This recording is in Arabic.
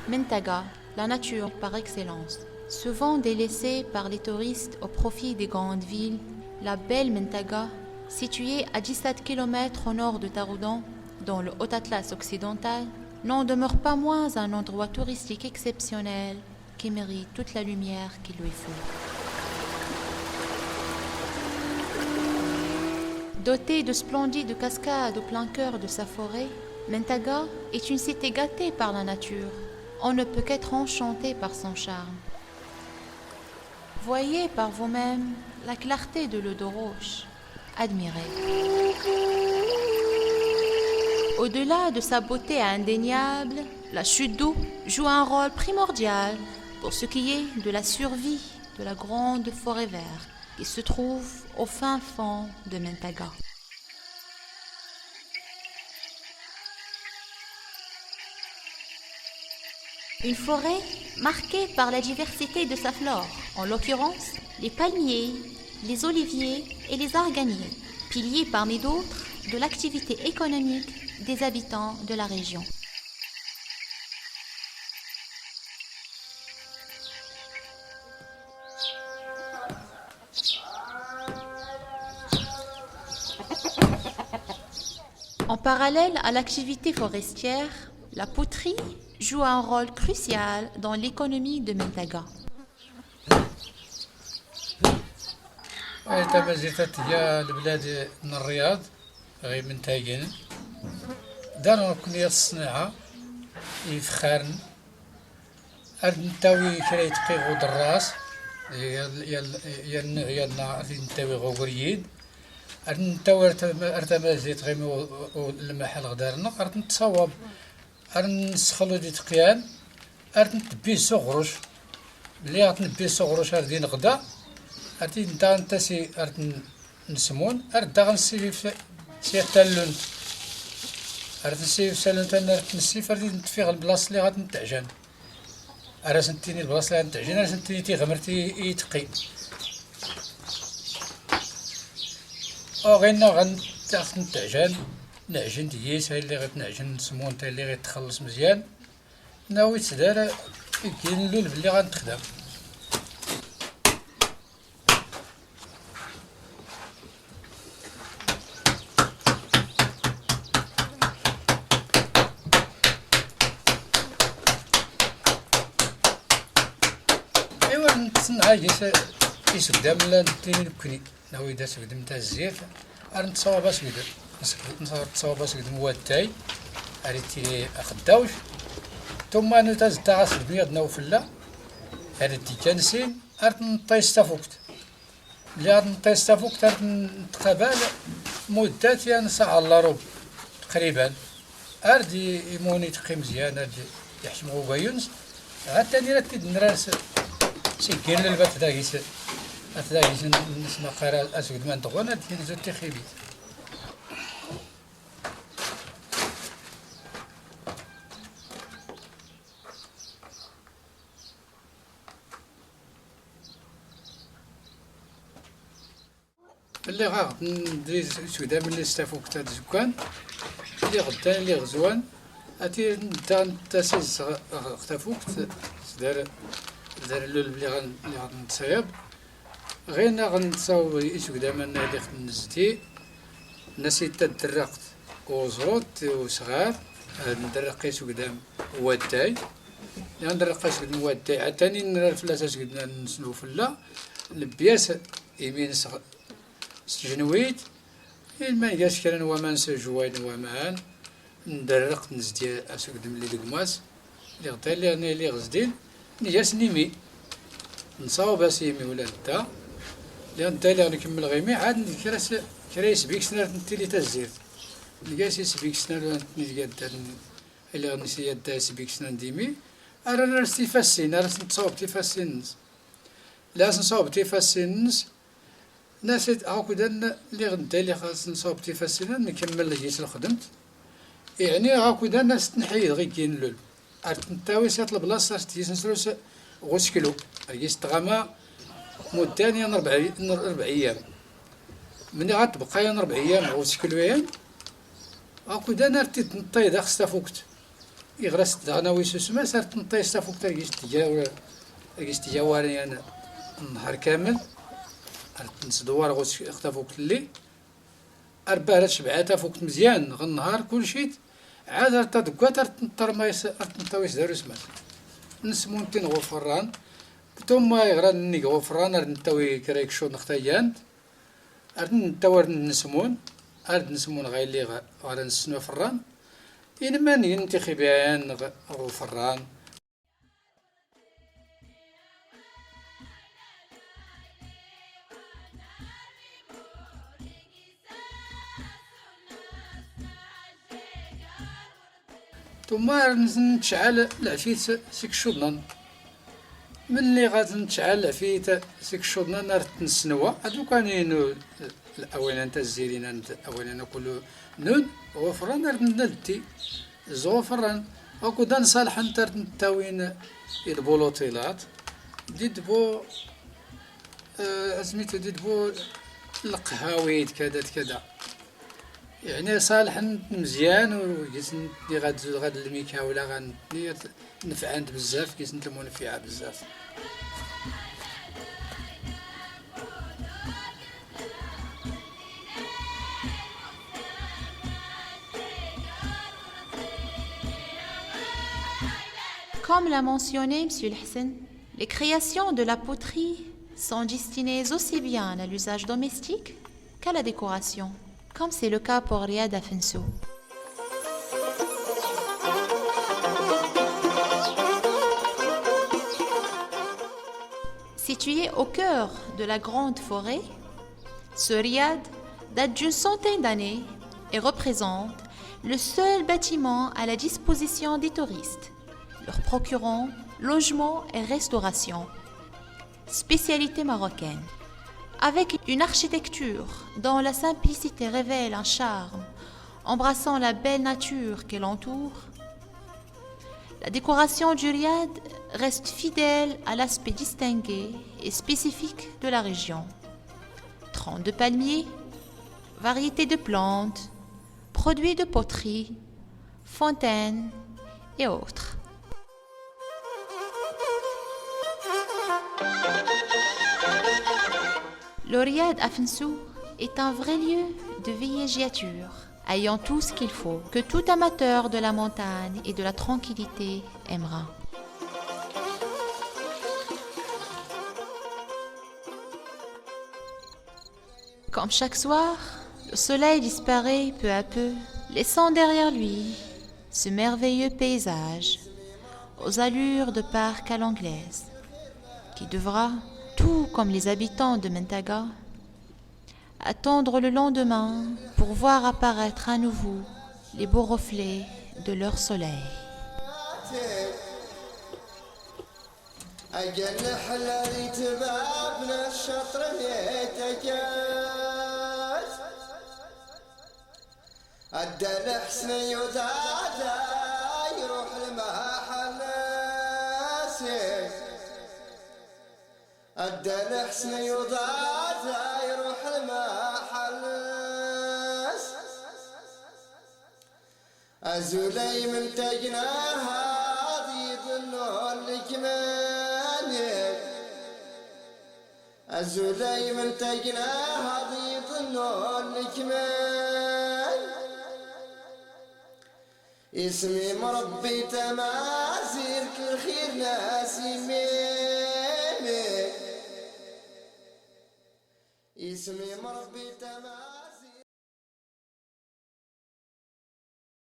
Mentaga, la nature par excellence. Souvent délaissée par les touristes au profit des grandes villes, la belle Mentaga, située à 17 km au nord de Taroudan, dans le Haut-Atlas occidental, n'en demeure pas moins un endroit touristique exceptionnel qui mérite toute la lumière qu'il lui faut. Dotée de splendides cascades au plein cœur de sa forêt, Mentaga est une cité gâtée par la nature. On ne peut qu'être enchanté par son charme. Voyez par vous-même la clarté de l'eau de roche. Admirez. Au-delà de sa beauté indéniable, la chute d'eau joue un rôle primordial pour ce qui est de la survie de la grande forêt verte qui se trouve au fin fond de Mentaga. Une forêt marquée par la diversité de sa flore, en l'occurrence les palmiers, les oliviers et les arganiers, piliers parmi d'autres de l'activité économique des habitants de la région. En parallèle à l'activité forestière, la poterie joue un rôle crucial dans l'économie de Mentaga. تمازيغ هي البلاد من الرياض غير من تايقين دارنا كلية الصناعة يفخارن أرد نتاوي كرا يتقيغو دراس يالنا أرد نتاوي غوغريين أرد نتاوي أرتمازيت غيمي المحل غدارنا أرد نتصوب أرد نسخلو دي تقيان أرد نتبي سغرش بلي غاد نبي سغرش أرد نغدا أرد نتا سي أرد نسمون أرد داغ نسيف سي تالون أرد نسيف سالون تانا أرد نسيف أرد نتفيغ البلاصة اللي غاد نتعجن أرد سنتيني البلاصة اللي غاد نتعجن أرد سنتيني تيغمرتي يتقي أو غينا غنتاغ نتعجن نعجن دييس هاي اللي غتنعجن نسمون تا اللي غيتخلص مزيان ناوي تدار كاين اللول بلي غنتخدم ايوا نتصنع كيس قدام لا نتيني نكني ناوي داس قدام تاع الزيت ار نتصاوب باش قدام نتصاوب باش قدام واتاي اريتي اخداوش ثم نتاز تاعس البيض نوفلا اريتي كنسين ارت نطيس تافوكت اللي ارت نطيس تافوكت ارت نتقابل مدات يعني ساعة الا ربع تقريبا اردي يموني تقي مزيان اردي يحشم غوبايونس عاد تاني راه تدنراس سيكين للبات داكيس أتلاقي نسمع قرا أسود من دغونا تين زوتي خيبيت اللي غاغد ندري سودا من اللي استافوك تاع الزكان اللي غدا اللي غزوان أتي نتا تاسيس اختفوك دار اللول اللي غنتصايب غينا غنتصاوب إيش قدامنا اللي خنزتي نسيت تدرقت وزروت وصغار ندرق إيش قدام واتاي ندرق إيش قدام واتاي عتاني نرى الفلاسة قدنا نسلو فلا البياس يمين سجنويت ما يقاش كان ومان سجوين ومان ندرق نزدي أش قدام اللي دقماس اللي غدا اللي غزدين نجاس نيمي نصاوب أسيمي ولا نتا لأن تالي غنكمل غيمي عاد كرا يسبيك سنار نتيلي تزير نلقاس يسبيك سنار نتيلي اللي غنسي يدا يسبيك سنار ديمي أرا راسي فاسين أرا نتصاوب تيفاسين نس لا نصاوب تيفاسين نس ناسيت هاكودا اللي غدا اللي خاص نصاوب تيفاسين نكمل لجيس الخدمت يعني هاكودا ناس تنحيد غي كاين اللول أرت نتاوي سات البلاصة تيس نسروس غوش كيلو أجيس تغاما مداني 4 أيام مني غتبقى 4 أيام غوش كيلو أيام هاكودا نرتي نطيد خصتا فوقت يغرس دغناوي سوسما صارت نطيس تافوك تاكيس واريان النهار كامل نسدوار غوس اختفوك اللي أربعة سبعة فوق مزيان غنهار كلشي عاد تدكوات ترمايس تنطويس دارو سمات نسمون تين غفران ثم يغران نيك غفران نتاوي كريك شو نختيان نتاور نسمون نسمون غايلي غالا نسنو فران إنما ينتخبان غفران. ثم نتشعل العفيت سيك الشوضنان ملي غتنتشعل العفيت سيك الشوضنان نار تنسنوا هادو كانين الاولان تا الزيرين الاولان كلو نون وفران نار ندلتي زوفران اكو دان صالح نتر نتاوين البولوطيلات ديد بو سميتو ديد بو القهاويت كذا يعني صالح مزيان وجيت غاد الميكا ولا غادي نفعان بزاف كيس نتلمون فيها بزاف. Comme l'a mentionné M. Hassan, les créations de la poterie sont destinées aussi bien à l'usage domestique qu'à la décoration, comme c'est le cas pour Riyad Afensou. Situé au cœur de la grande forêt, ce riad date d'une centaine d'années et représente le seul bâtiment à la disposition des touristes, leur procurant logement et restauration, spécialité marocaine. Avec une architecture dont la simplicité révèle un charme, embrassant la belle nature qui l'entoure, la décoration du riad reste fidèle à l'aspect distingué et spécifique de la région. Troncs de palmiers, variétés de plantes, produits de poterie, fontaines et autres. Le riad Afensou est un vrai lieu de villégiature, ayant tout ce qu'il faut, que tout amateur de la montagne et de la tranquillité aimera. Comme chaque soir, le soleil disparaît peu à peu, laissant derrière lui ce merveilleux paysage aux allures de parc à l'anglaise, qui devra, tout comme les habitants de Mentaga, attendre le lendemain pour voir apparaître à nouveau les beaux reflets de leur soleil. الدلع حسن يضاد يروح المحل أزولي من تجناها هذه ظنون الكماني أزولي من تجناها هذه ظنون الكمان اسمي مربي تمازير كل خير ناسي اسمي مربي تمام